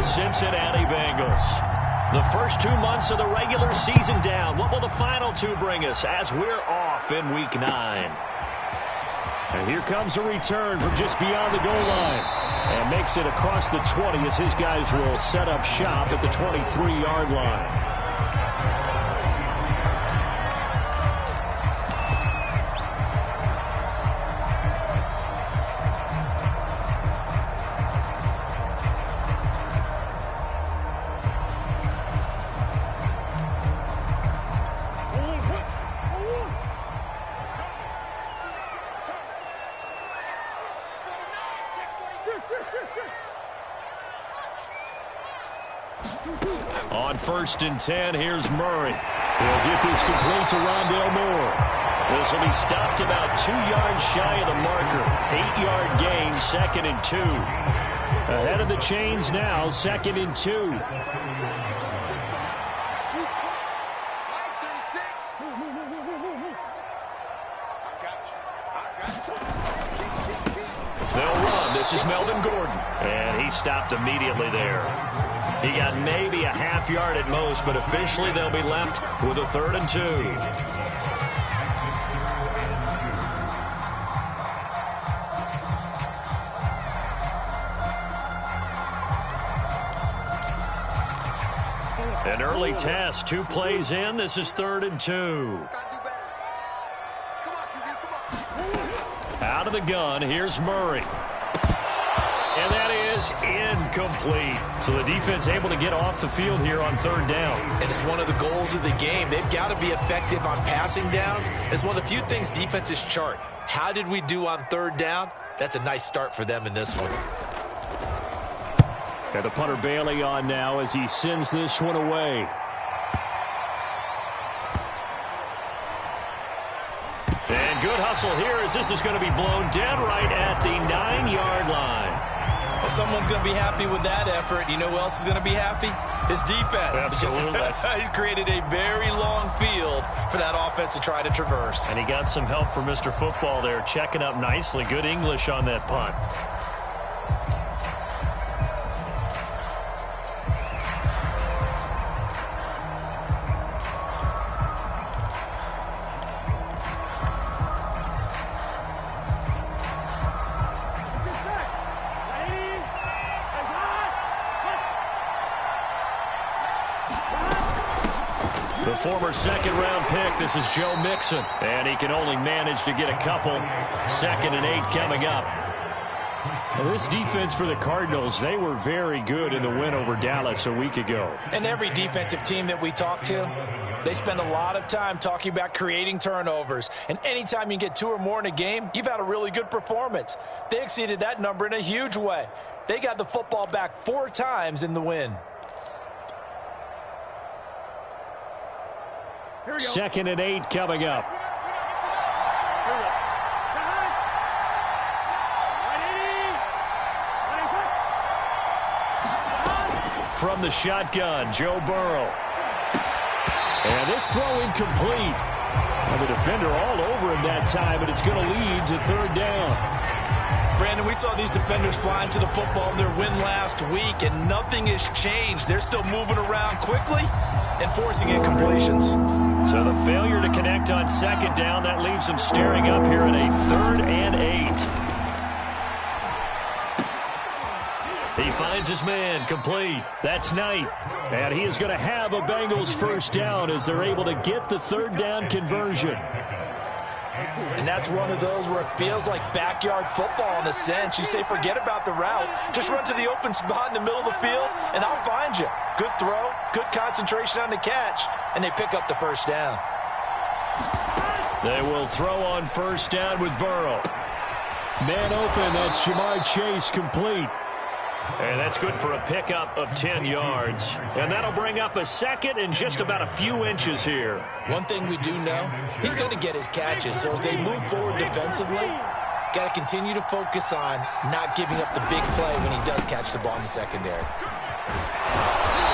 Cincinnati Bengals. The first 2 months of the regular season down. What will the final 2 bring us as we're off in Week 9? And here comes a return from just beyond the goal line. And makes it across the 20 as his guys will set up shop at the 23-yard line. On 1st and 10, here's Murray. He'll get this complete to Rondale Moore. This will be stopped about 2 yards shy of the marker. 8-yard gain, 2nd and 2. Ahead of the chains now, 2nd and 2. They'll run. This is Melvin Gordon. And he stopped immediately there. He got maybe a half yard at most, but officially they'll be left with a 3rd and 2. An early test, 2 plays in. This is 3rd and 2. Out of the gun, here's Murray. And that is incomplete. So the defense able to get off the field here on 3rd down. And it's one of the goals of the game. They've got to be effective on passing downs. It's one of the few things defenses chart. How did we do on 3rd down? That's a nice start for them in this one. And the punter Bailey on now as he sends this one away. And good hustle here as this is going to be blown down right at the 9-yard line. Well, someone's going to be happy with that effort. You know who else is going to be happy? His defense. Absolutely. He's created a very long field for that offense to try to traverse. And he got some help from Mr. Football there, checking up nicely. Good English on that punt. The former 2nd-round pick, this is Joe Mixon. And he can only manage to get a couple. 2nd and 8 coming up. Well, this defense for the Cardinals, they were very good in the win over Dallas a week ago. And every defensive team that we talk to, they spend a lot of time talking about creating turnovers. And anytime you get 2 or more in a game, you've had a really good performance. They exceeded that number in a huge way. They got the football back 4 times in the win. 2nd and 8 coming up. From the shotgun, Joe Burrow. And this throw incomplete. And the defender all over him that time, but it's going to lead to 3rd down. Brandon, we saw these defenders flying to the football in their win last week, and nothing has changed. They're still moving around quickly and forcing incompletions. So the failure to connect on 2nd down, that leaves them staring up here at a 3rd and 8. He finds his man, complete. That's Knight. And he is going to have a Bengals 1st down as they're able to get the 3rd down conversion. And that's one of those where it feels like backyard football in a sense. You say forget about the route. Just run to the open spot in the middle of the field, and I'll find you. Good throw, good concentration on the catch, and they pick up the 1st down. They will throw on 1st down with Burrow. Man open, that's Jamar Chase, complete. And that's good for a pickup of 10 yards. And that'll bring up a 2nd and just about a few inches here. One thing we do know, he's going to get his catches. So as they move forward defensively, got to continue to focus on not giving up the big play when he does catch the ball in the secondary.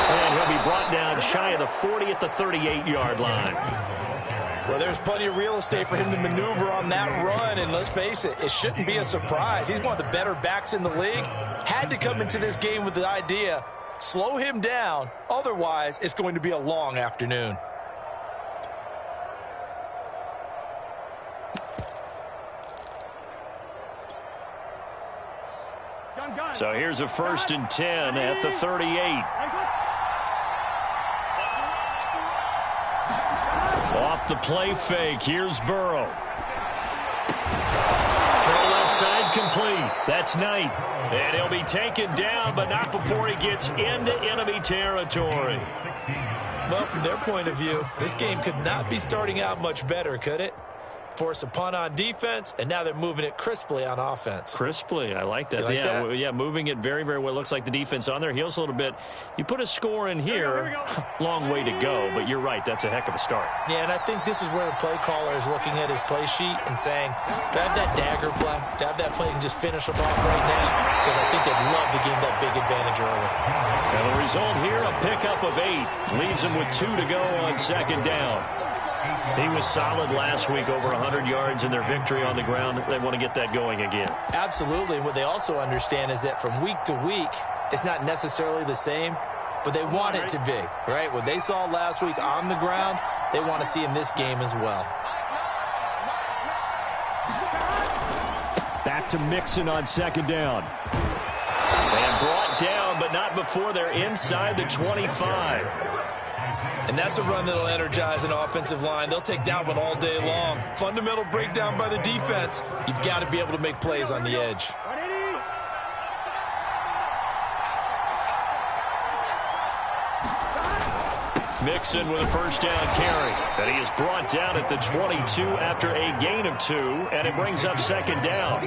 And he'll be brought down shy of the 40 at the 38-yard line. Well, there's plenty of real estate for him to maneuver on that run, and let's face it, it shouldn't be a surprise. He's one of the better backs in the league. Had to come into this game with the idea Slow him down. Otherwise, it's going to be a long afternoon. So here's a 1st and 10 at the 38. Off the play fake. Here's Burrow. Throw left side complete. That's Knight. And he'll be taken down, but not before he gets into enemy territory. Well, from their point of view, this game could not be starting out much better, could it? Force a punt on defense, and now they're moving it crisply on offense. Crisply, I like that. Like yeah, that? Yeah, moving it very, very well. Looks like the defense on their heels a little bit. You put a score in here, long way to go, but you're right, that's a heck of a start. Yeah, and I think this is where the play caller is looking at his play sheet and saying, do I have that dagger play? Do I have that play and just finish them off right now? Because I think they'd love to gain that big advantage early. And the result here, a pickup of 8. Leaves them with 2 to go on 2nd down. He was solid last week, over 100 yards in their victory on the ground. They want to get that going again. Absolutely. What they also understand is that from week to week, it's not necessarily the same, but they want it to be, right? What they saw last week on the ground, they want to see in this game as well. Back to Mixon on 2nd down. And brought down, but not before they're inside the 25. And that's a run that'll energize an offensive line. They'll take that one all day long. Fundamental breakdown by the defense. You've got to be able to make plays on the edge. Mixon with a 1st down carry. And he is brought down at the 22 after a gain of 2, and it brings up 2nd down.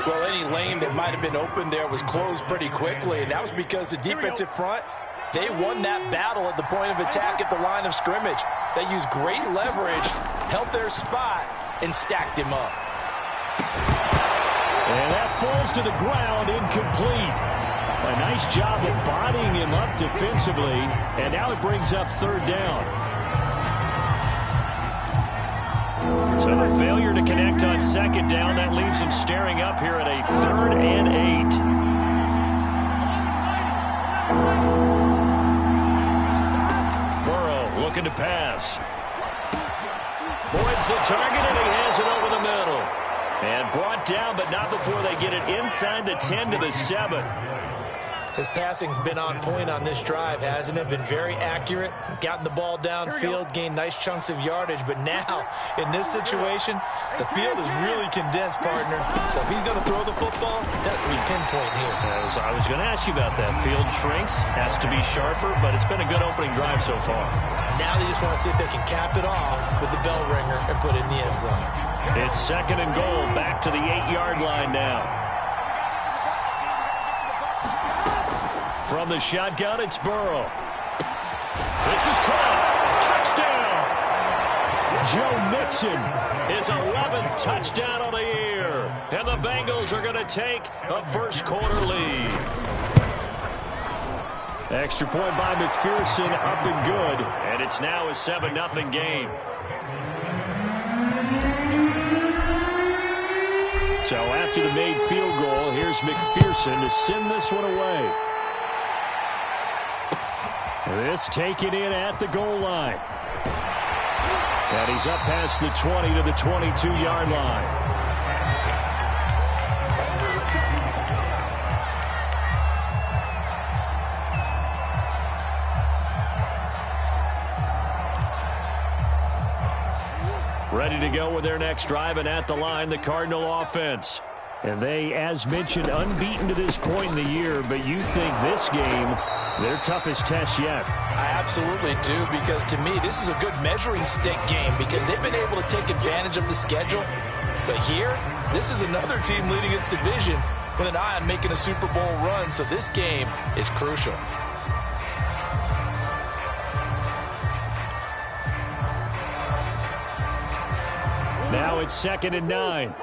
Well, any lane that might have been open there was closed pretty quickly, and that was because the defensive front, they won that battle at the point of attack at the line of scrimmage. They used great leverage, held their spot, and stacked him up. And that falls to the ground, incomplete. A nice job of bodying him up defensively, and now it brings up 3rd down. So the failure to connect on 2nd down, that leaves him staring up here at a 3rd and 8. Looking to pass. Boyd's the target, and he has it over the middle. And brought down, but not before they get it inside the 10 to the 7. His passing's been on point on this drive, hasn't it? Been very accurate, gotten the ball downfield, gained nice chunks of yardage. But now, in this situation, the field is really condensed, partner. So if he's going to throw the football, that would be pinpoint here. I was going to ask you about that. Field shrinks, has to be sharper, but it's been a good opening drive so far. Now they just want to see if they can cap it off with the bell ringer and put it in the end zone. It's 2nd and goal, back to the 8-yard line now. From the shotgun, it's Burrow. This is caught. Touchdown! Joe Mixon, his 11th touchdown of the year. And the Bengals are going to take a 1st quarter lead. Extra point by McPherson, up and good. And it's now a 7-0 game. So after the made field goal, here's McPherson to send this one away. This taken in at the goal line. And he's up past the 20 to the 22-yard line. Ready to go with their next drive, and at the line, the Cardinal offense. And they, as mentioned, unbeaten to this point in the year, but you think this game, their toughest test yet. I absolutely do, because to me, this is a good measuring stick game because they've been able to take advantage of the schedule. But here, this is another team leading its division with an eye on making a Super Bowl run, so this game is crucial. Now it's 2nd and 9.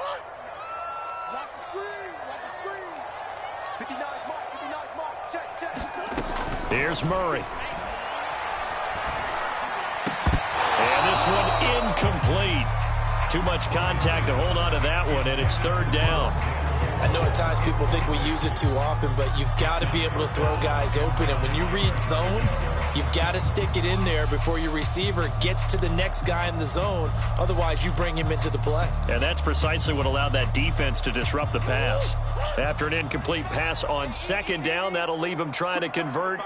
Here's Murray. And this one incomplete. Too much contact to hold on to that one, and it's 3rd down. I know at times people think we use it too often, but you've got to be able to throw guys open. And when you read zone, you've got to stick it in there before your receiver gets to the next guy in the zone. Otherwise, you bring him into the play. And that's precisely what allowed that defense to disrupt the pass. After an incomplete pass on second down, that'll leave him trying to convert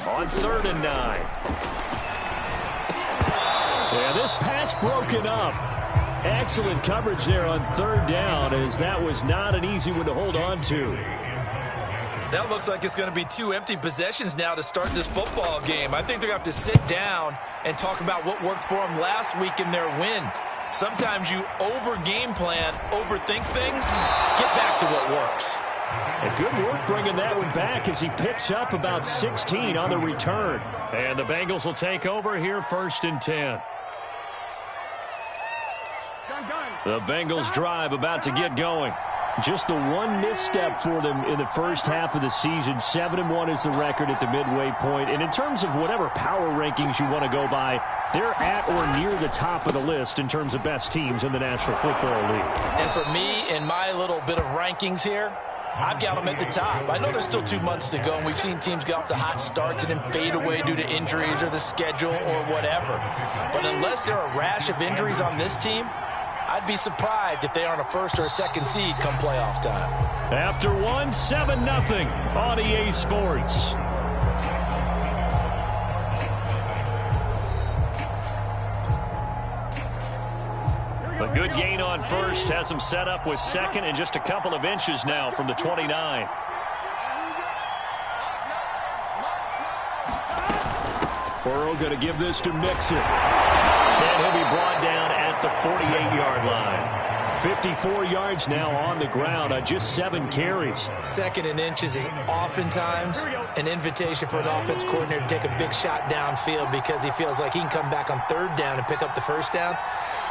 on 3rd and 9. Yeah, this pass broken up. Excellent coverage there on 3rd down, as that was not an easy one to hold on to. That looks like it's going to be 2 empty possessions now to start this football game. I think they're going to have to sit down and talk about what worked for them last week in their win. Sometimes you over-game plan, overthink things, get back to what works. And good work bringing that one back as he picks up about 16 on the return. And the Bengals will take over here 1st and 10. The Bengals drive about to get going. Just the one misstep for them in the first half of the season. 7-1 is the record at the midway point. And in terms of whatever power rankings you want to go by, they're at or near the top of the list in terms of best teams in the National Football League. And for me, in my little bit of rankings here, I've got them at the top. I know there's still 2 months to go, and we've seen teams get off to hot starts and then fade away due to injuries or the schedule or whatever. But unless there are a rash of injuries on this team, I'd be surprised if they aren't a 1st or a 2nd seed come playoff time. After 1, 7-0 on EA Sports. A good gain on 1st has him set up with 2nd and just a couple of inches now from the 29. Burrow going to give this to Mixon. And he'll be brought down at the 48-yard line. 54 yards now on the ground on just 7 carries. 2nd and inches is oftentimes an invitation for an offense coordinator to take a big shot downfield because he feels like he can come back on 3rd down and pick up the 1st down.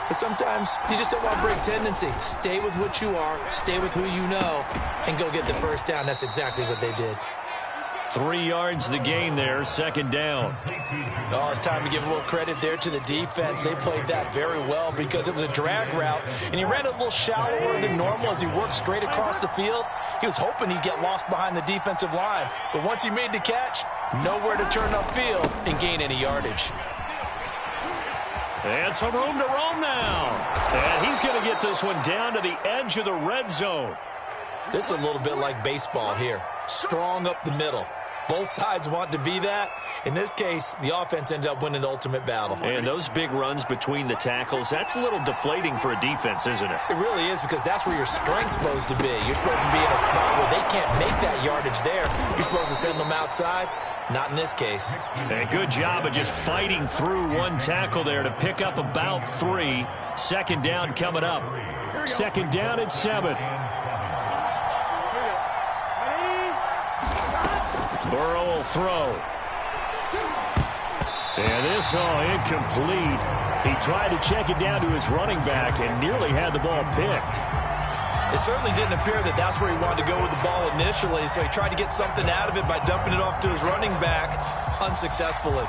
But sometimes you just don't want to break tendency. Stay with what you are, stay with who you know, and go get the 1st down. That's exactly what they did. 3 yards the gain there, 2nd down. Oh, it's time to give a little credit there to the defense. They played that very well because it was a drag route, and he ran a little shallower than normal as he worked straight across the field. He was hoping he'd get lost behind the defensive line, but once he made the catch, nowhere to turn upfield and gain any yardage. And some room to roam now. And he's going to get this one down to the edge of the red zone. This is a little bit like baseball here. Strong up the middle. Both sides want to be that. In this case, the offense ended up winning the ultimate battle. And those big runs between the tackles, that's a little deflating for a defense, isn't it? It really is, because that's where your strength's supposed to be. You're supposed to be in a spot where they can't make that yardage there. You're supposed to send them outside. Not in this case. And good job of just fighting through one tackle there to pick up about 3. 2nd down coming up. 2nd down at 7. Burrow will throw. And this, incomplete. He tried to check it down to his running back and nearly had the ball picked. It certainly didn't appear that that's where he wanted to go with the ball initially, so he tried to get something out of it by dumping it off to his running back unsuccessfully.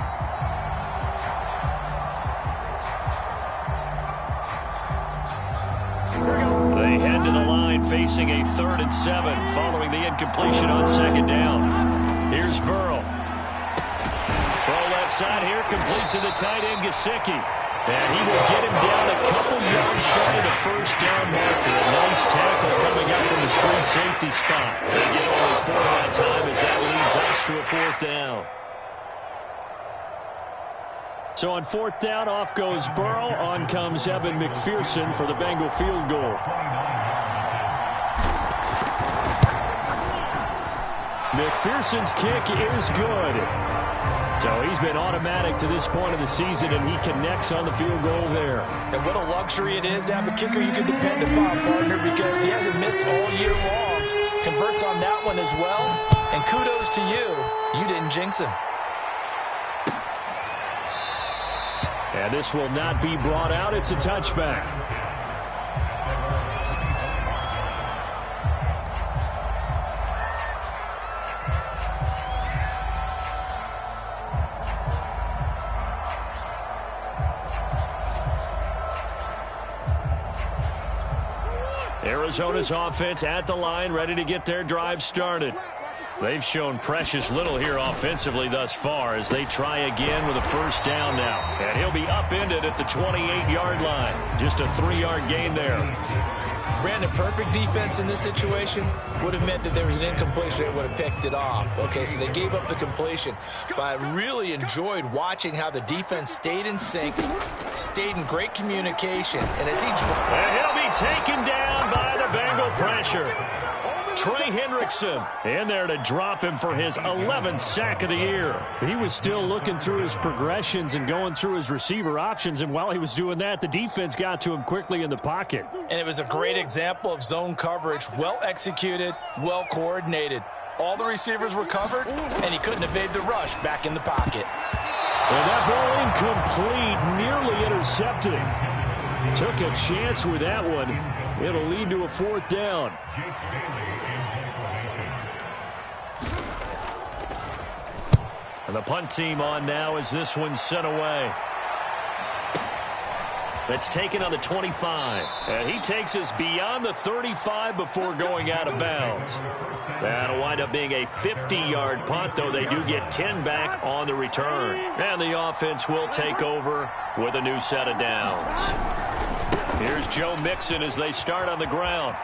They head to the line facing a 3rd and 7 following the incompletion on 2nd down. Here's Burrow. Throw left side here, complete to the tight end, Gesicki. And he will get him down a couple yards shy of the 1st down marker. A nice tackle coming up from his free safety spot. They get only 4 that time as that leads us to a 4th down. So on 4th down, off goes Burrow. On comes Evan McPherson for the Bengal field goal. McPherson's kick is good. So he's been automatic to this point of the season, and he connects on the field goal there. And what a luxury it is to have a kicker you can depend upon, partner, because he hasn't missed all year long. Converts on that one as well. And kudos to you. You didn't jinx him. And this will not be brought out. It's a touchback. Arizona's offense at the line, ready to get their drive started. They've shown precious little here offensively thus far as they try again with a first down now. And he'll be upended at the 28-yard line. Just a 3-yard gain there. Brandon, perfect defense in this situation would have meant that there was an incompletion. They would have picked it off. Okay, so they gave up the completion. But I really enjoyed watching how the defense stayed in sync, stayed in great communication. And as and he'll be taken down by the Bengal pressure. Trey Hendrickson in there to drop him for his 11th sack of the year. He was still looking through his progressions and going through his receiver options, and while he was doing that, the defense got to him quickly in the pocket. And it was a great example of zone coverage, well executed, well coordinated. All the receivers were covered, and he couldn't evade the rush back in the pocket. And that ball incomplete, nearly intercepted. Took a chance with that one. It'll lead to a 4th down. And the punt team on now as this one's sent away. That's taken on the 25. And he takes us beyond the 35 before going out of bounds. That'll wind up being a 50-yard punt, though they do get 10 back on the return. And the offense will take over with a new set of downs. Here's Joe Mixon as they start on the ground.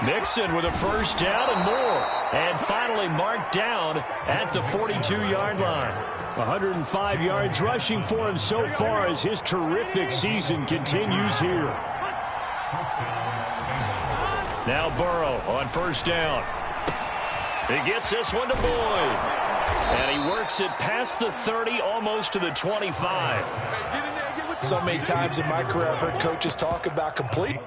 Mixon with a first down and more. And finally marked down at the 42-yard line. 105 yards rushing for him so far as his terrific season continues here. Now Burrow on first down. He gets this one to Boyd. And he works it past the 30, almost to the 25. So many times in my career I've heard coaches talk about complete.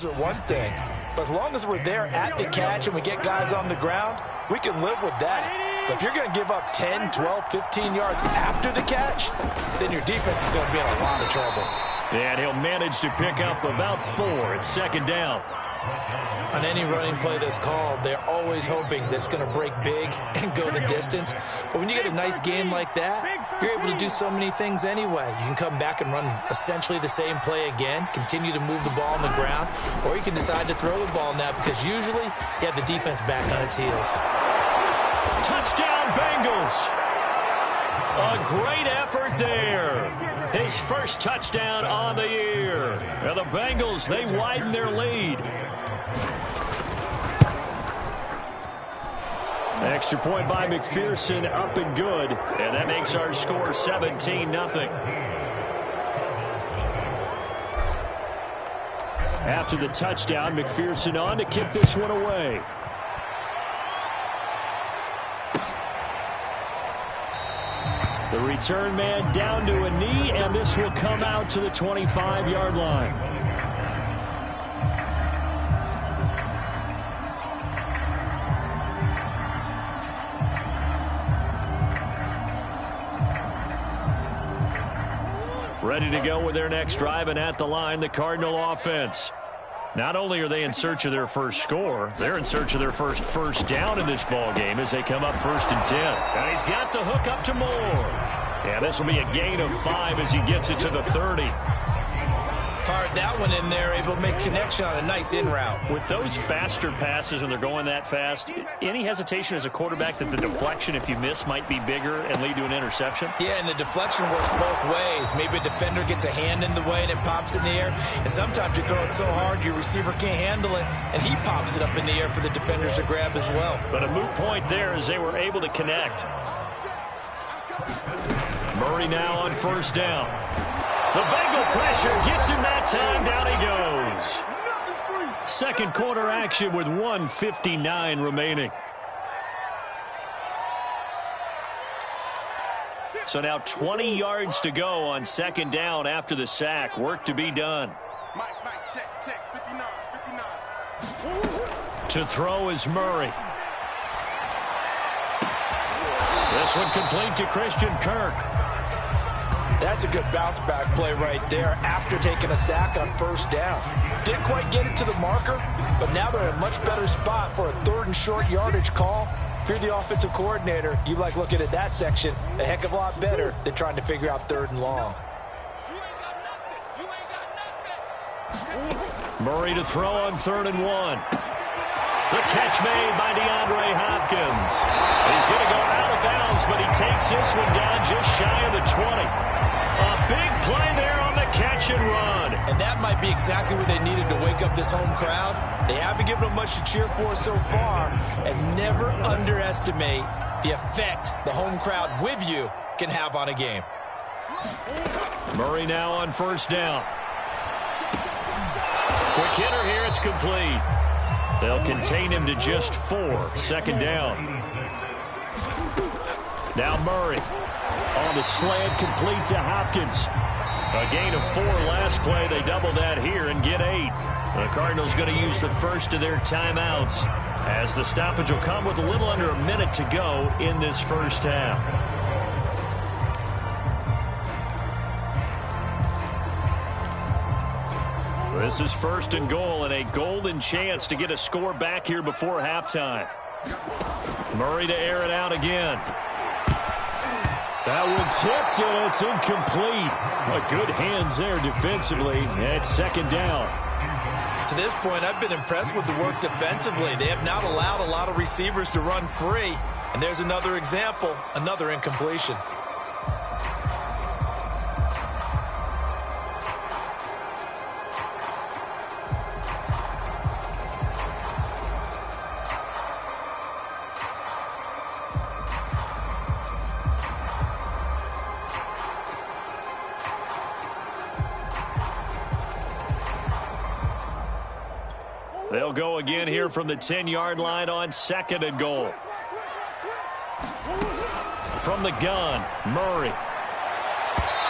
Are one thing, but as long as we're there at the catch and we get guys on the ground, we can live with that. But if you're going to give up 10, 12, 15 yards after the catch, then your defense is going to be in a lot of trouble. And he'll manage to pick up about 4 at second down. On any running play that's called, they're always hoping that it's going to break big and go the distance. But when you get a nice game like that, you're able to do so many things anyway. You can come back and run essentially the same play again, continue to move the ball on the ground, or you can decide to throw the ball now because usually you have the defense back on its heels. Touchdown, Bengals! A great effort there. His first touchdown on the year. And the Bengals, they widen their lead. Extra point by McPherson, up and good. And that makes our score 17-0. After the touchdown, McPherson on to kick this one away. The return man down to a knee, and this will come out to the 25-yard line. Ready to go with their next drive, and at the line, the Cardinal offense. Not only are they in search of their first score, they're in search of their first down in this ball game as they come up 1st and 10. And he's got the hook up to Moore. And this will be a gain of 5 as he gets it to the 30. Fired that one in there, able to make connection on a nice in route. With those faster passes when they're going that fast, any hesitation as a quarterback that the deflection, if you miss, might be bigger and lead to an interception? Yeah, and the deflection works both ways. Maybe a defender gets a hand in the way and it pops in the air. And sometimes you throw it so hard your receiver can't handle it, and he pops it up in the air for the defenders to grab as well. But a moot point there as they were able to connect. Murray now on first down. The Bengal pressure gets him that time. Down he goes. Second quarter action with 1:59 remaining. So now 20 yards to go on second down after the sack. Work to be done. Check, 59. To throw is Murray. This one complete to Christian Kirk. That's a good bounce back play right there after taking a sack on first down. Didn't quite get it to the marker, but now they're in a much better spot for a 3rd and short yardage call. If you're the offensive coordinator, you like looking at that section a heck of a lot better than trying to figure out 3rd and long. Murray to throw on 3rd and 1. The catch made by DeAndre Hopkins. He's going to go out of bounds, but he takes this one down just shy of the 20. A big play there on the catch and run. And that might be exactly what they needed to wake up this home crowd. They haven't given them much to cheer for so far, and never underestimate the effect the home crowd with you can have on a game. Murray now on first down. Quick hitter here, it's complete. They'll contain him to just 4. Second down. Now Murray on the slant, complete to Hopkins. A gain of 4 last play. They double that here and get 8. The Cardinals going to use the first of their timeouts as the stoppage will come with a little under a minute to go in this first half. This is 1st and goal and a golden chance to get a score back here before halftime. Murray to air it out again. That one tipped and it's incomplete. Good hands there defensively at second down. To this point, I've been impressed with the work defensively. They have not allowed a lot of receivers to run free. And there's another example, another incompletion. They'll go again here from the 10-yard line on 2nd and goal. From the gun, Murray.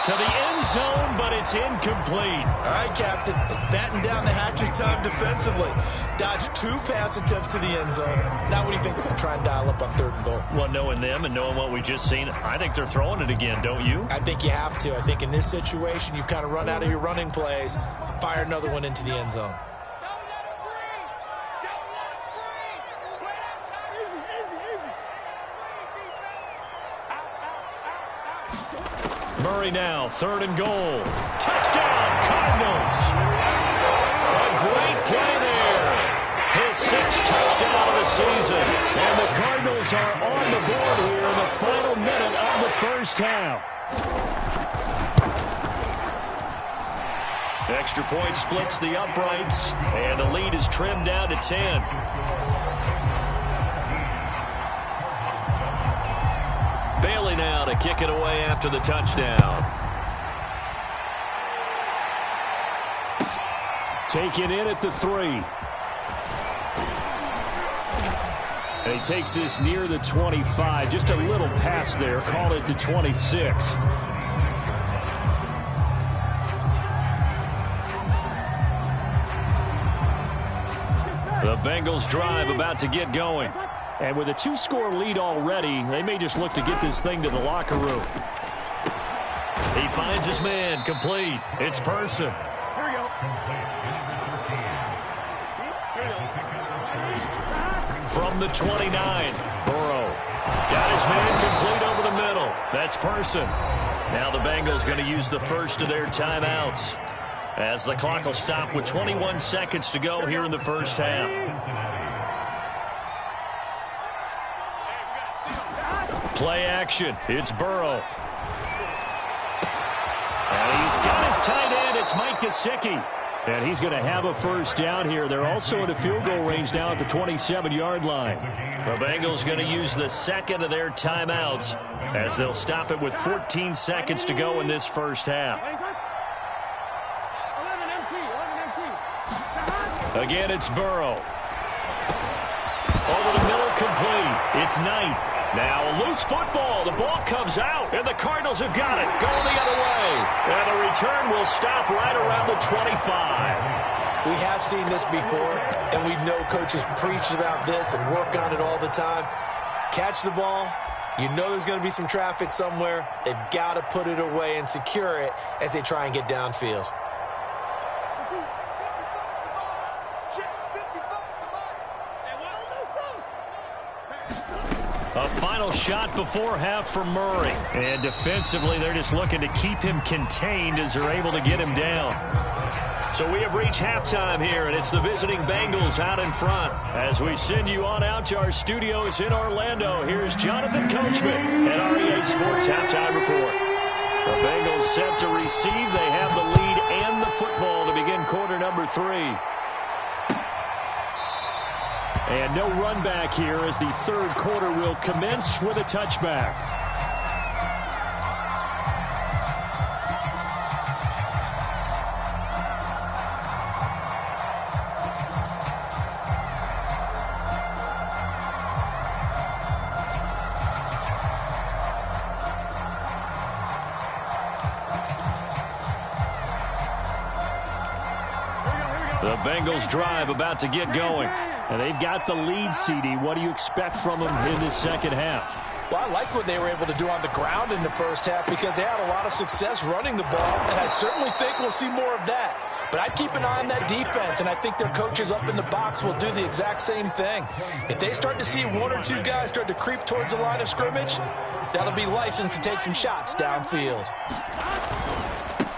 To the end zone, but it's incomplete. All right, Captain. It's batten down the hatches time defensively. Dodged 2 pass attempts to the end zone. Now what do you think they're going to try and dial up on 3rd and goal? Well, knowing them and knowing what we just seen, I think they're throwing it again, don't you? I think you have to. I think in this situation, you've kind of run out of your running plays. Fire another one into the end zone. Murray now, 3rd and goal. Touchdown, Cardinals. A great play there. His 6th touchdown of the season. And the Cardinals are on the board here in the final minute of the first half. Extra point splits the uprights, and the lead is trimmed down to 10. Bailey now to kick it away after the touchdown. Taken in at the 3. And he takes this near the 25. Just a little pass there. Call it the 26. The Bengals drive about to get going. And with a 2-score lead already, they may just look to get this thing to the locker room. He finds his man, complete. It's Person. Here we go. From the 29, Burrow. Got his man complete over the middle. That's Person. Now the Bengals going to use the first of their timeouts as the clock will stop with 21 seconds to go here in the first half. Play action. It's Burrow. And he's got his tight end. It's Mike Gesicki. And he's going to have a first down here. They're also in a field goal range now at the 27-yard line. The Bengals going to use the 2nd of their timeouts as they'll stop it with 14 seconds to go in this first half. Again, it's Burrow. Over the middle, complete. It's Knight. Now a loose football. The ball comes out, and the Cardinals have got it. Going the other way. And the return will stop right around the 25. We have seen this before, and we know coaches preach about this and work on it all the time. Catch the ball. You know there's going to be some traffic somewhere. They've got to put it away and secure it as they try and get downfield. A final shot before half for Murray. And defensively, they're just looking to keep him contained as they're able to get him down. So we have reached halftime here, and it's the visiting Bengals out in front. As we send you on out to our studios in Orlando, here's Jonathan Coachman at REA Sports Halftime Report. The Bengals set to receive. They have the lead and the football to begin quarter number 3. And no run back here as the third quarter will commence with a touchback. The Bengals drive about to get going. And they've got the lead, CD. What do you expect from them in the second half? Well, I like what they were able to do on the ground in the first half because they had a lot of success running the ball, and I certainly think we'll see more of that. But I'd keep an eye on that defense, and I think their coaches up in the box will do the exact same thing. If they start to see one or two guys start to creep towards the line of scrimmage, that'll be licensed to take some shots downfield.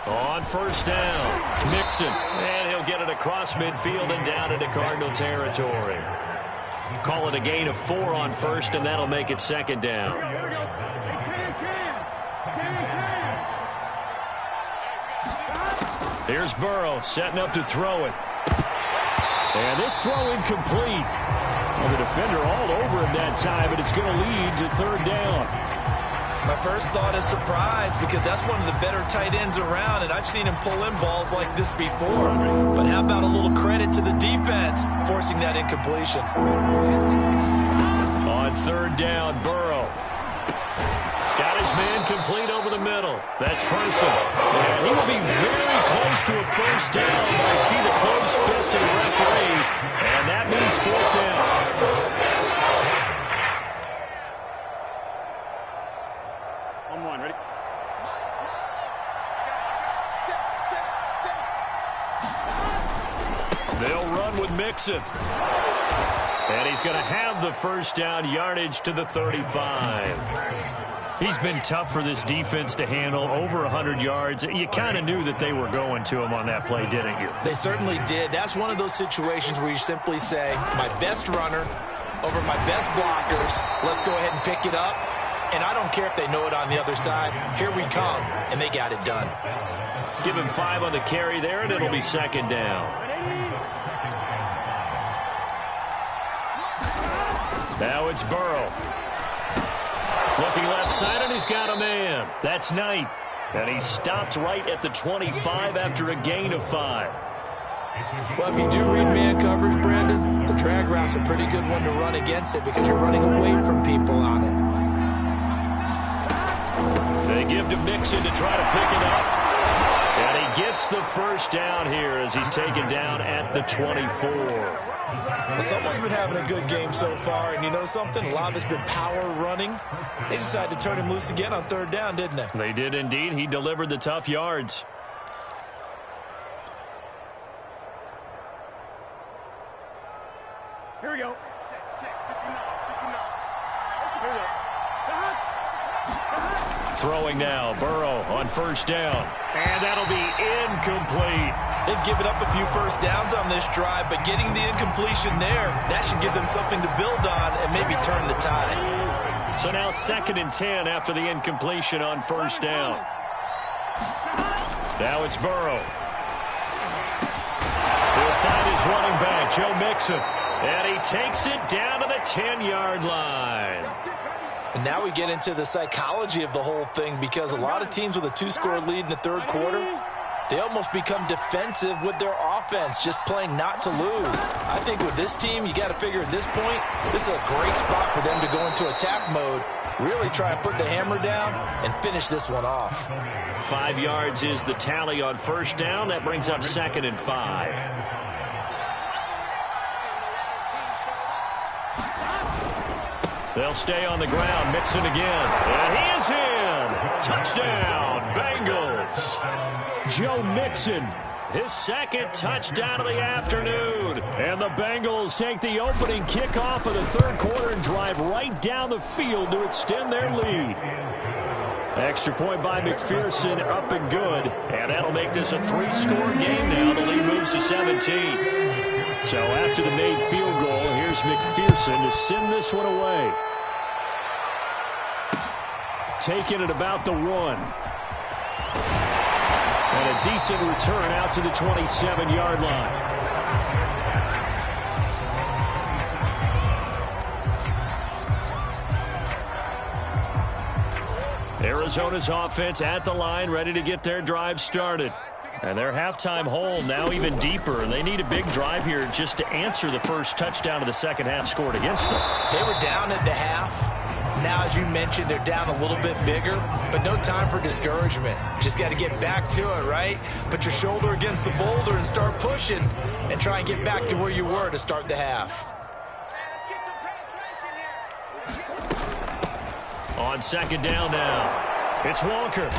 On first down, Mixon, and he'll get it across midfield and down into Cardinal territory. Call it a gain of 4 on first, and that'll make it second down. Here's Burrow setting up to throw it. And this throw incomplete. Well, the defender all over him that time, but it's going to lead to third down. My first thought is surprise because that's one of the better tight ends around, and I've seen him pull in balls like this before. But how about a little credit to the defense forcing that incompletion? On third down, Burrow. Got his man complete over the middle. That's Person. And he will be very close to a first down. I see the closed fist of the referee, and that means fourth down. Ready? They'll run with Mixon. And he's going to have the first down, yardage to the 35. He's been tough for this defense to handle, over 100 yards. You kind of knew that they were going to him on that play, didn't you? They certainly did. That's one of those situations where you simply say, my best runner over my best blockers. Let's go ahead and pick it up. And I don't care if they know it on the other side. Here we come, and they got it done. Give him 5 on the carry there, and it'll be second down. Now it's Burrow. Looking left side, and he's got a man. That's Knight. And he stopped right at the 25 after a gain of 5. Well, if you do read man coverage, Brandon, the drag route's a pretty good one to run against it because you're running away from people on it. They give to Mixon to try to pick it up. And he gets the first down here as he's taken down at the 24. Well, someone's been having a good game so far, and you know something? A lot of it's been power running. They decided to turn him loose again on third down, didn't they? They did indeed. He delivered the tough yards. Here we go. Check. 59. Here we go. Throwing now, Burrow on first down. And that'll be incomplete. They've given up a few first downs on this drive, but getting the incompletion there, that should give them something to build on and maybe turn the tide. So now 2nd and 10 after the incompletion on first down. Now it's Burrow. He'll find his running back, Joe Mixon. And he takes it down to the 10-yard line. And now we get into the psychology of the whole thing because a lot of teams with a 2-score lead in the third quarter, they almost become defensive with their offense, just playing not to lose. I think with this team, you got to figure at this point, this is a great spot for them to go into attack mode, really try and put the hammer down and finish this one off. 5 yards is the tally on first down. That brings up 2nd and 5. They'll stay on the ground. Mixon again. And he is in. Touchdown, Bengals. Joe Mixon, his 2nd touchdown of the afternoon. And the Bengals take the opening kickoff of the 3rd quarter and drive right down the field to extend their lead. Extra point by McPherson, up and good. And that'll make this a 3-score game now. The lead moves to 17. So after the made field goal, here's McPherson to send this one away. Taking it about the 1. And a decent return out to the 27-yard line. Arizona's offense at the line, ready to get their drive started. And their halftime hole now even deeper, and they need a big drive here just to answer the first touchdown of the second half scored against them. They were down at the half. Now, as you mentioned, they're down a little bit bigger, but no time for discouragement. Just got to get back to it, right? Put your shoulder against the boulder and start pushing and try and get back to where you were to start the half. On 2nd down now, it's Walker.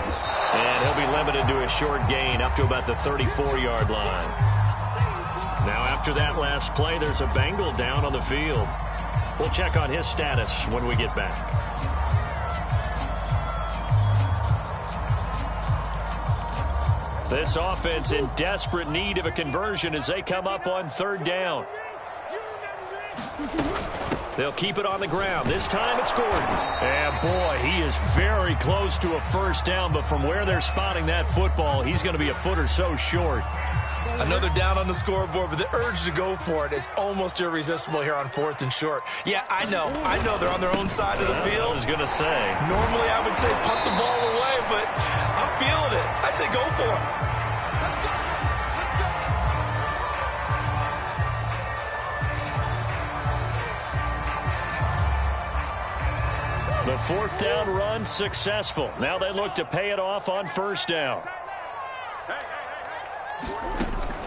And he'll be limited to a short gain up to about the 34-yard line. Now, after that last play, there's a Bengal down on the field. We'll check on his status when we get back. This offense in desperate need of a conversion as they come up on 3rd down. They'll keep it on the ground. This time it's Gordon. And boy, he is very close to a first down, but from where they're spotting that football, he's going to be a foot or so short. Another down on the scoreboard, but the urge to go for it is almost irresistible here on 4th and short. Yeah, I know they're on their own side of the field. I was going to say. Normally I would say punt the ball away, but I'm feeling it. I say go for it. The 4th down run successful. Now they look to pay it off on 1st down.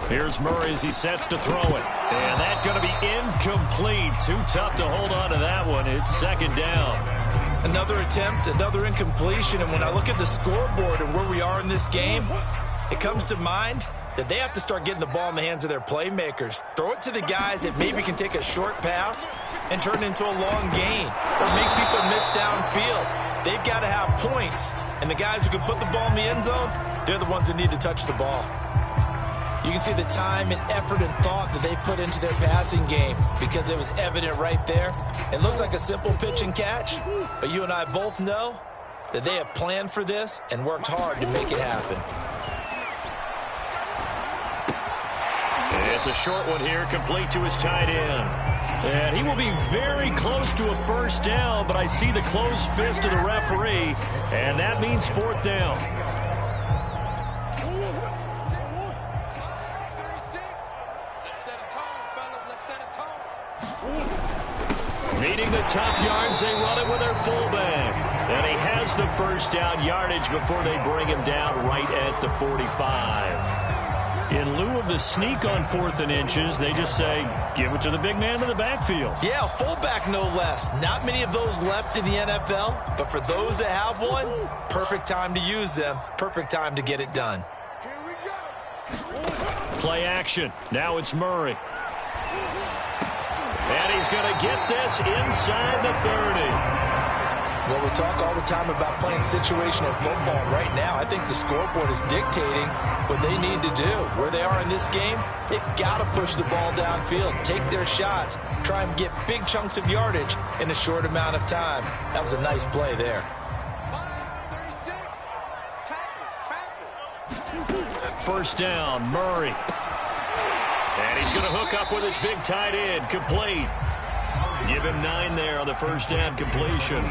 Here's Murray as he sets to throw it. And that's going to be incomplete. Too tough to hold on to that one. It's 2nd down. Another attempt, another incompletion. And when I look at the scoreboard and where we are in this game, it comes to mind that they have to start getting the ball in the hands of their playmakers. Throw it to the guys that maybe can take a short pass and turn it into a long gain or make people miss downfield. They've got to have points. And the guys who can put the ball in the end zone, they're the ones that need to touch the ball. You can see the time and effort and thought that they put into their passing game because it was evident right there. It looks like a simple pitch and catch, but you and I both know that they have planned for this and worked hard to make it happen. It's a short one here, complete to his tight end. And he will be very close to a first down, but I see the closed fist of the referee, and that means 4th down. Needing the tough yards, they run it with their fullback. And he has the first down yardage before they bring him down right at the 45. In lieu of the sneak on 4th and inches, they just say, give it to the big man in the backfield. Yeah, fullback no less. Not many of those left in the NFL, but for those that have one, perfect time to use them. Perfect time to get it done. Play action. Now it's Murray. And he's going to get this inside the 30. Well, we talk all the time about playing situational football. Right now, I think the scoreboard is dictating what they need to do. Where they are in this game, they've got to push the ball downfield, take their shots, try and get big chunks of yardage in a short amount of time. That was a nice play there. First down, Murray. And he's going to hook up with his big tight end, complete. Give him 9 there on the first down completion.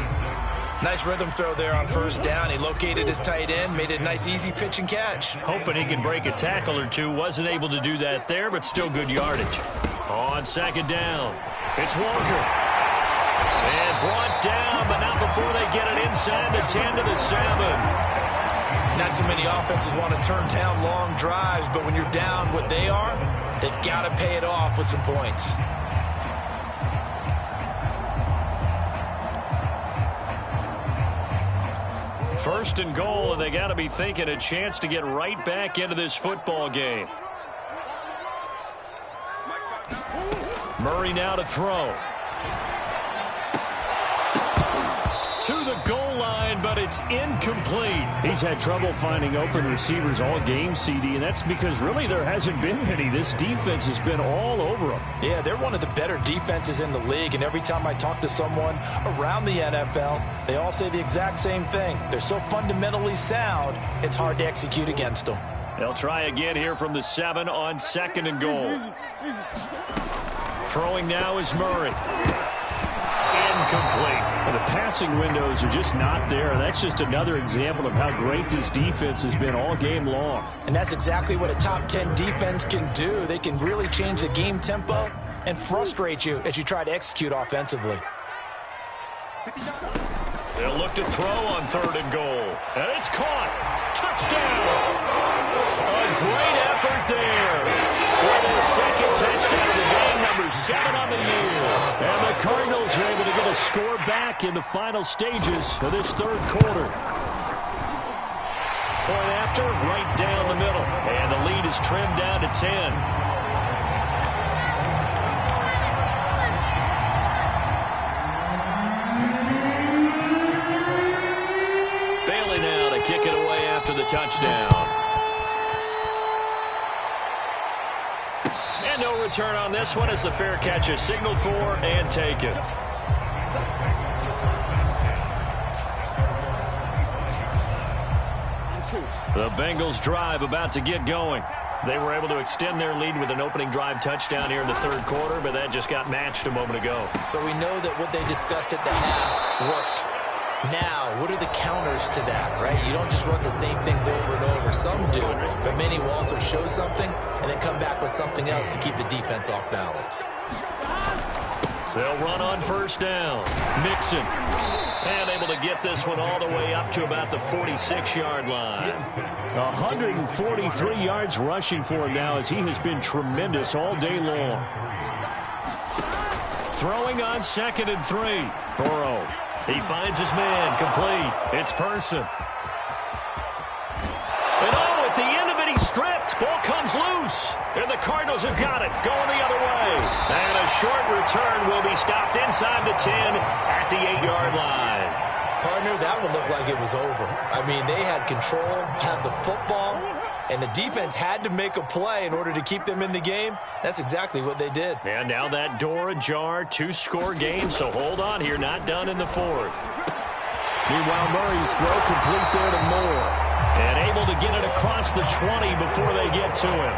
Nice rhythm throw there on first down. He located his tight end, made it a nice easy pitch and catch. Hoping he could break a tackle or two. Wasn't able to do that there, but still good yardage. On second down, it's Walker. And brought down, but not before they get it inside the 10 to the 7. Not too many offenses want to turn down long drives, but when you're down what they are, they've got to pay it off with some points. First and goal, and they got to be thinking a chance to get right back into this football game. Murray now to throw. To the goal line, but it's incomplete. He's had trouble finding open receivers all game, CD, and that's because really there hasn't been any. This defense has been all over them. Yeah, they're one of the better defenses in the league, and every time I talk to someone around the NFL, they all say the exact same thing. They're so fundamentally sound, it's hard to execute against them. They'll try again here from the 7 on second and goal. Throwing now is Murray. Incomplete. Well, the passing windows are just not there. That's just another example of how great this defense has been all game long. And that's exactly what a top 10 defense can do. They can really change the game tempo and frustrate you as you try to execute offensively. They'll look to throw on third and goal. And it's caught. Touchdown. A great effort there. With his second touchdown of the game, number 7 on the year. And the Cardinals are able to get a score back in the final stages of this third quarter. Point after, right down the middle. And the lead is trimmed down to 10. Bailey now to kick it away after the touchdown. And no return on this one as the fair catch is signaled for and taken. The Bengals drive about to get going. They were able to extend their lead with an opening drive touchdown here in the third quarter, but that just got matched a moment ago. So we know that what they discussed at the half worked. Now, what are the counters to that, right? You don't just run the same things over and over. Some do, but many will also show something and then come back with something else to keep the defense off balance. They'll run on first down. Mixon. And able to get this one all the way up to about the 46-yard line. 143 yards rushing for him now as he has been tremendous all day long. Throwing on second and 3. Burrow. He finds his man. Complete. It's Person. And oh, at the end of it, he's stripped. Ball comes loose. And the Cardinals have got it. Going the other way. And a short return will be stopped inside the 10 at the 8-yard line. Partner, that one looked like it was over. I mean, they had control, had the football, and the defense had to make a play in order to keep them in the game. That's exactly what they did. And now that door ajar, 2-score game, so hold on here, not done in the fourth. Meanwhile, Murray's throw complete there to Moore. And able to get it across the 20 before they get to him.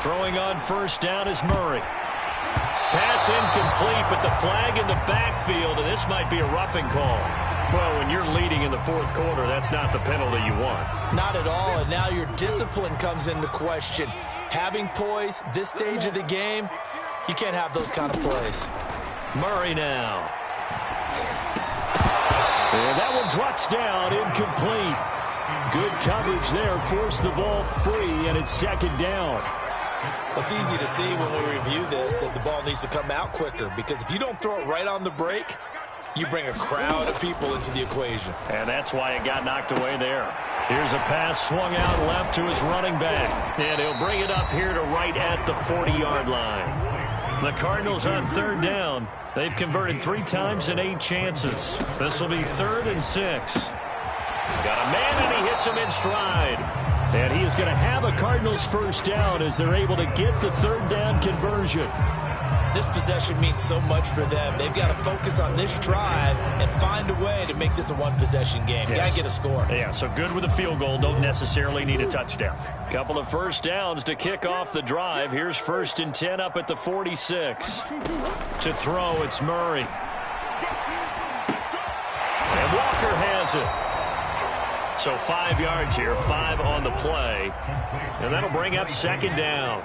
Throwing on first down is Murray. Pass incomplete, but the flag in the backfield, and this might be a roughing call. Well, when you're leading in the fourth quarter, that's not the penalty you want. Not at all, and now your discipline comes into question. Having poise this stage of the game, you can't have those kind of plays. Murray now. And that one drops down, incomplete. Good coverage there, forced the ball free, and it's second down. It's easy to see when we review this that the ball needs to come out quicker, because if you don't throw it right on the break, you bring a crowd of people into the equation. And that's why it got knocked away there. Here's a pass swung out left to his running back. And he'll bring it up here to right at the 40-yard line. The Cardinals on third down. They've converted 3 times in 8 chances. This will be 3rd and 6. Got a man, and he hits him in stride. And he is going to have a Cardinals first down as they're able to get the third down conversion. This possession means so much for them. They've got to focus on this drive and find a way to make this a one-possession game. Yes. Got to get a score. Yeah, so good with a field goal. Don't necessarily need a touchdown. Couple of first downs to kick off the drive. Here's 1st and 10 up at the 46. To throw, it's Murray. And Walker has it. So 5 yards here, 5 on the play. And that'll bring up 2nd down.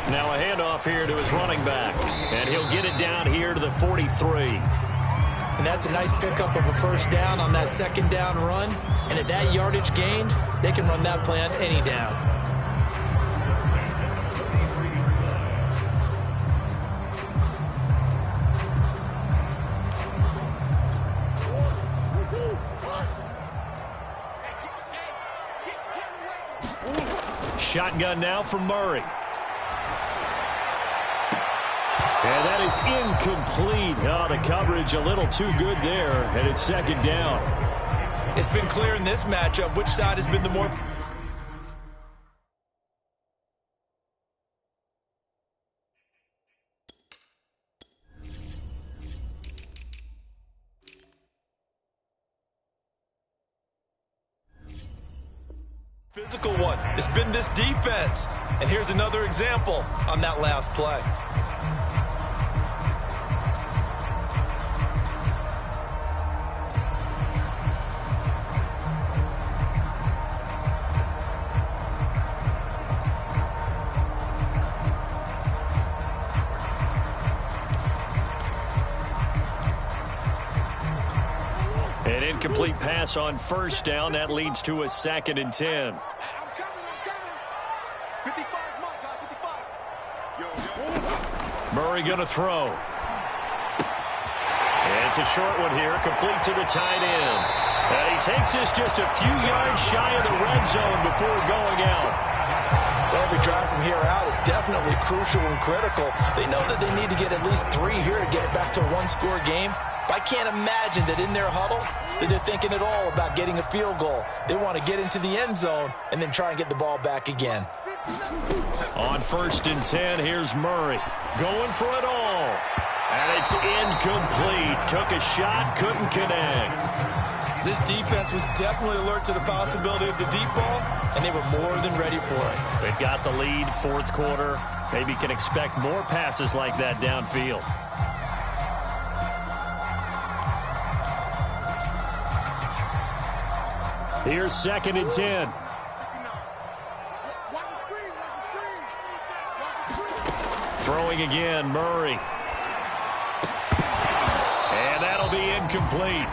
Now a handoff here to his running back. And he'll get it down here to the 43. And that's a nice pickup of a first down on that 2nd down run. And at that yardage gained, they can run that play on any down. Shotgun now for Murray. And that is incomplete. Oh, the coverage a little too good there, and it's 2nd down. It's been clear in this matchup which side has been the more physical one. It's been this defense. And here's another example on that last play. An incomplete pass on 1st down. That leads to a 2nd and 10. I'm coming. 55 mark, guy, 55. Murray going to throw. And it's a short one here, complete to the tight end. And he takes this just a few yards shy of the red zone before going out. Every drive from here out is definitely crucial and critical. They know that they need to get at least 3 here to get it back to a one-score game. But I can't imagine that in their huddle that they're thinking at all about getting a field goal. They want to get into the end zone and then try and get the ball back again. On 1st and 10, here's Murray going for it all. And it's incomplete. Took a shot, couldn't connect. This defense was definitely alert to the possibility of the deep ball, and they were more than ready for it. They've got the lead, 4th quarter. Maybe can expect more passes like that downfield. Here's 2nd and 10. Throwing again, Murray. And that'll be incomplete.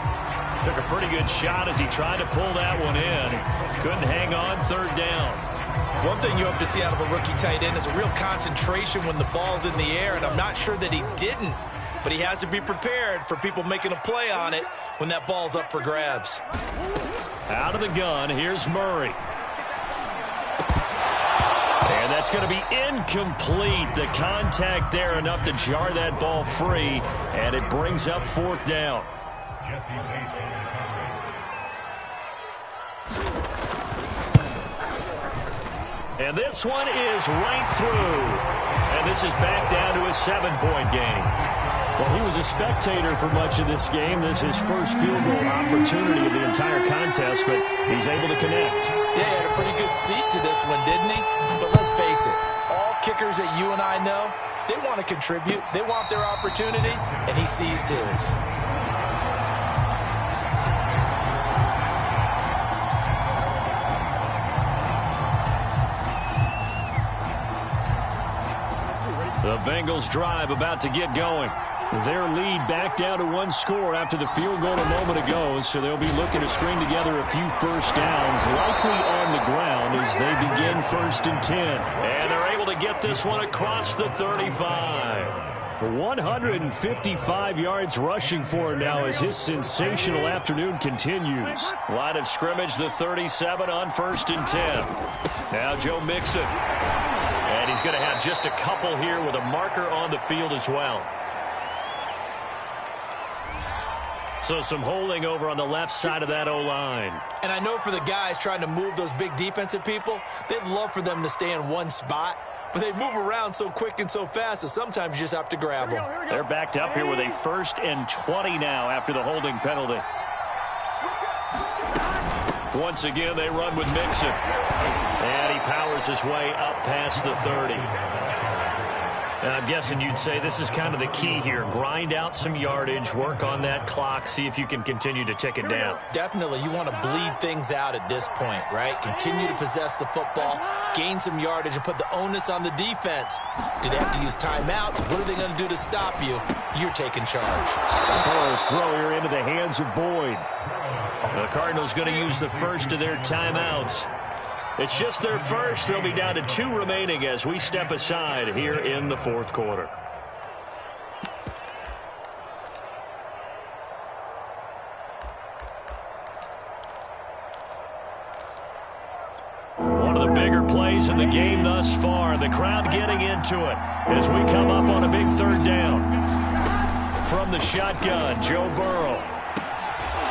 Took a pretty good shot as he tried to pull that one in. Couldn't hang on, 3rd down. One thing you hope to see out of a rookie tight end is a real concentration when the ball's in the air, and I'm not sure that he didn't, but he has to be prepared for people making a play on it when that ball's up for grabs. Out of the gun, here's Murray. And that's going to be incomplete. The contact there enough to jar that ball free, and it brings up 4th down. And this one is right through. And this is back down to a 7-point game. Well, he was a spectator for much of this game. This is his first field goal opportunity of the entire contest, but he's able to connect. Yeah, he had a pretty good seat to this one, didn't he? But let's face it, all kickers that you and I know, they want to contribute. They want their opportunity, and he seized his. The Bengals drive about to get going. Their lead back down to 1 score after the field goal a moment ago, so they'll be looking to string together a few first downs, likely on the ground as they begin 1st and 10. And they're able to get this one across the 35. 155 yards rushing for him now as his sensational afternoon continues. Line of scrimmage, the 37 on 1st and 10. Now Joe Mixon. And he's going to have just a couple here with a marker on the field as well. So some holding over on the left side of that O-line. And I know for the guys trying to move those big defensive people, they'd love for them to stay in one spot. but they move around so quick and so fast that sometimes you just have to grab them. They're backed up here with a 1st and 20 now after the holding penalty. Once again, they run with Mixon. And he powers his way up past the 30. I'm guessing you'd say this is kind of the key here. Grind out some yardage, work on that clock, see if you can continue to tick it down. Definitely, you want to bleed things out at this point, right? Continue to possess the football, gain some yardage, and put the onus on the defense. Do they have to use timeouts? What are they going to do to stop you? You're taking charge. Burrow's throw here into the hands of Boyd. The Cardinals going to use the first of their timeouts. It's just their first. They'll be down to 2 remaining as we step aside here in the 4th quarter. One of the bigger plays in the game thus far. The crowd getting into it as we come up on a big 3rd down. From the shotgun, Joe Burrow.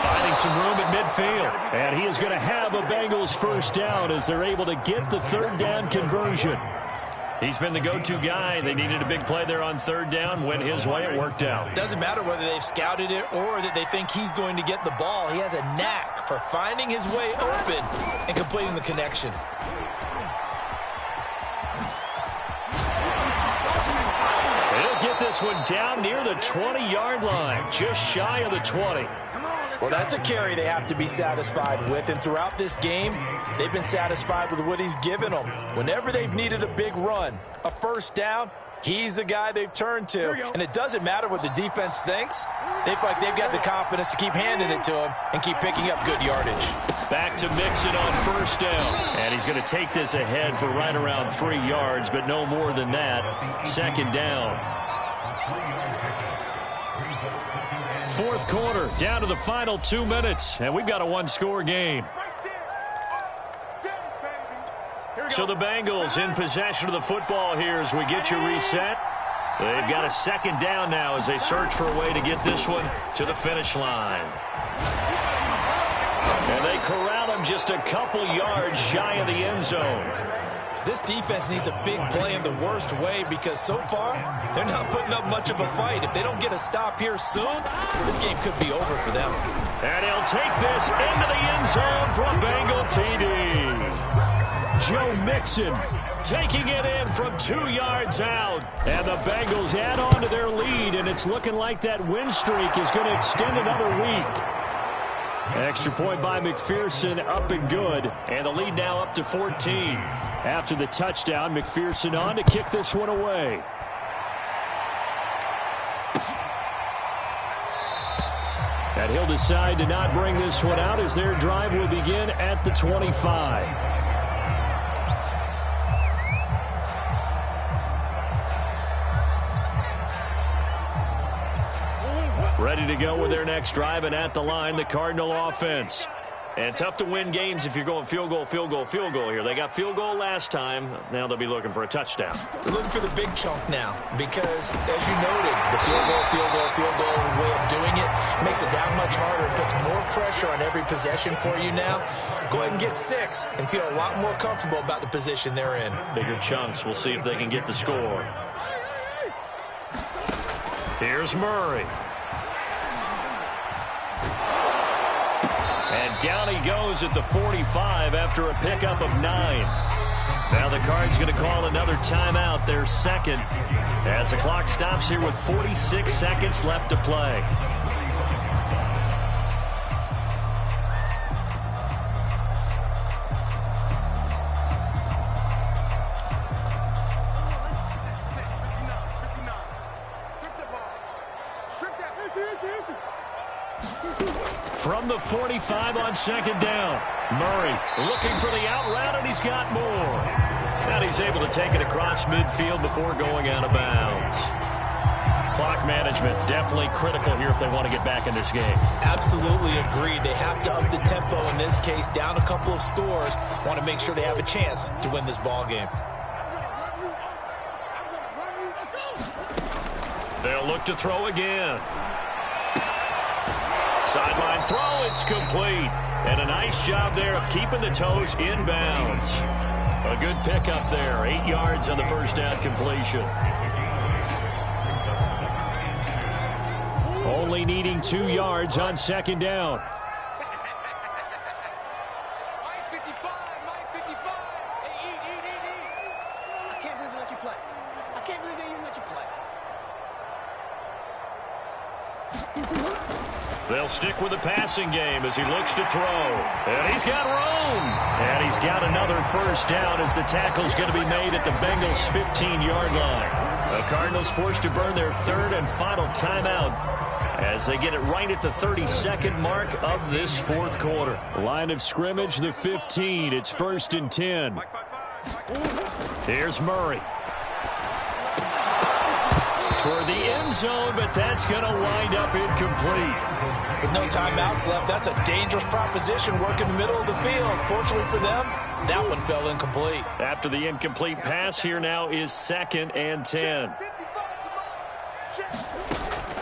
Finding some room at midfield. And he is going to have a Bengals 1st down as they're able to get the 3rd down conversion. He's been the go-to guy. They needed a big play there on 3rd down. Went his way. It worked out. Doesn't matter whether they've scouted it or that they think he's going to get the ball. He has a knack for finding his way open and completing the connection. They'll get this one down near the 20-yard line. Just shy of the 20. Well, that's a carry they have to be satisfied with, and throughout this game, they've been satisfied with what he's given them. Whenever they've needed a big run, a 1st down, he's the guy they've turned to. And it doesn't matter what the defense thinks. They feel like they've got the confidence to keep handing it to him and keep picking up good yardage. Back to Mixon on 1st down. And he's going to take this ahead for right around 3 yards, but no more than that. 2nd down. 4th quarter, down to the final 2 minutes, and we've got a 1-score game. So the Bengals in possession of the football here as we get you reset. They've got a 2nd down now as they search for a way to get this one to the finish line. And they corral him just a couple yards shy of the end zone. This defense needs a big play in the worst way because so far, they're not putting up much of a fight. If they don't get a stop here soon, this game could be over for them. And he'll take this into the end zone for a Bengal TD. Joe Mixon taking it in from 2 yards out. And the Bengals add on to their lead, and it's looking like that win streak is going to extend another week. Extra point by McPherson, up and good. And the lead now up to 14. After the touchdown, McPherson on to kick this one away. And he'll decide to not bring this one out as their drive will begin at the 25. Ready to go with their next drive, and at the line, the Cardinal offense. And tough to win games if you're going field goal, field goal, field goal here. They got field goal last time. Now they'll be looking for a touchdown. They're looking for the big chunk now because, as you noted, the field goal way of doing it makes it that much harder. It puts more pressure on every possession for you now. Go ahead and get 6 and feel a lot more comfortable about the position they're in. Bigger chunks. We'll see if they can get the score. Here's Murray. And down he goes at the 45 after a pickup of 9. Now the Cards going to call another timeout, their 2nd, as the clock stops here with 46 seconds left to play. From the 45 on 2nd down. Murray looking for the out route, and he's got more. And he's able to take it across midfield before going out of bounds. Clock management definitely critical here if they want to get back in this game. Absolutely agreed. They have to up the tempo in this case, down a couple of scores. Want to make sure they have a chance to win this ball game. They'll look to throw again. Sideline throw, it's complete. And a nice job there of keeping the toes in bounds. A good pickup there. 8 yards on the first down completion. Only needing 2 yards on second down. They'll stick with the passing game as he looks to throw. And he's got room. And he's got another first down as the tackle's going to be made at the Bengals' 15-yard line. The Cardinals forced to burn their third and final timeout as they get it right at the 32nd mark of this fourth quarter. Line of scrimmage, the 15. It's 1st and 10. Here's Murray. Toward the end zone, but that's going to wind up incomplete. With no timeouts left, that's a dangerous proposition working the middle of the field. Fortunately for them, that one fell incomplete. After the incomplete pass, here now is 2nd and 10.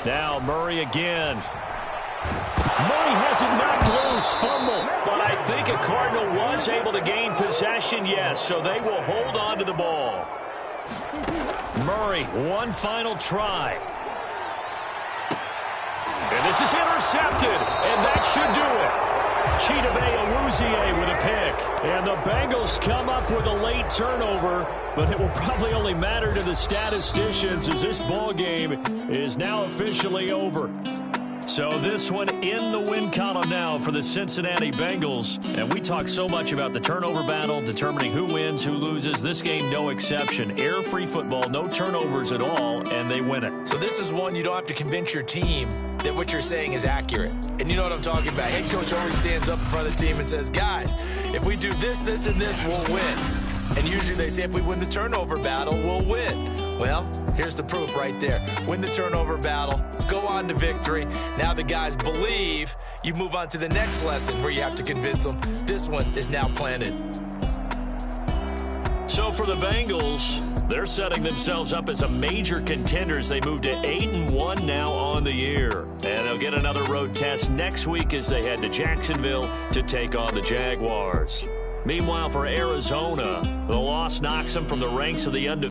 Now Murray again. Murray has it knocked loose, fumble. But I think a Cardinal was able to gain possession, yes, so they will hold on to the ball. Murray, one final try. And this is intercepted, and that should do it. Chidobe Awuzie with a pick. And the Bengals come up with a late turnover, but it will probably only matter to the statisticians as this ball game is now officially over. So this one in the win column now for the Cincinnati Bengals. And we talk so much about the turnover battle, determining who wins, who loses. This game, no exception. Air-free football, no turnovers at all, and they win it. So this is one you don't have to convince your team that what you're saying is accurate. And you know what I'm talking about. Head coach always stands up in front of the team and says, guys, if we do this, this, and this, we'll win. And usually they say if we win the turnover battle, we'll win. Well, here's the proof right there. Win the turnover battle, go on to victory. Now the guys believe. You move on to the next lesson where you have to convince them. This one is now planted. So for the Bengals, they're setting themselves up as a major contender as they move to 8-1 now on the year. And they'll get another road test next week as they head to Jacksonville to take on the Jaguars. Meanwhile, for Arizona, the loss knocks them from the ranks of the undefeated.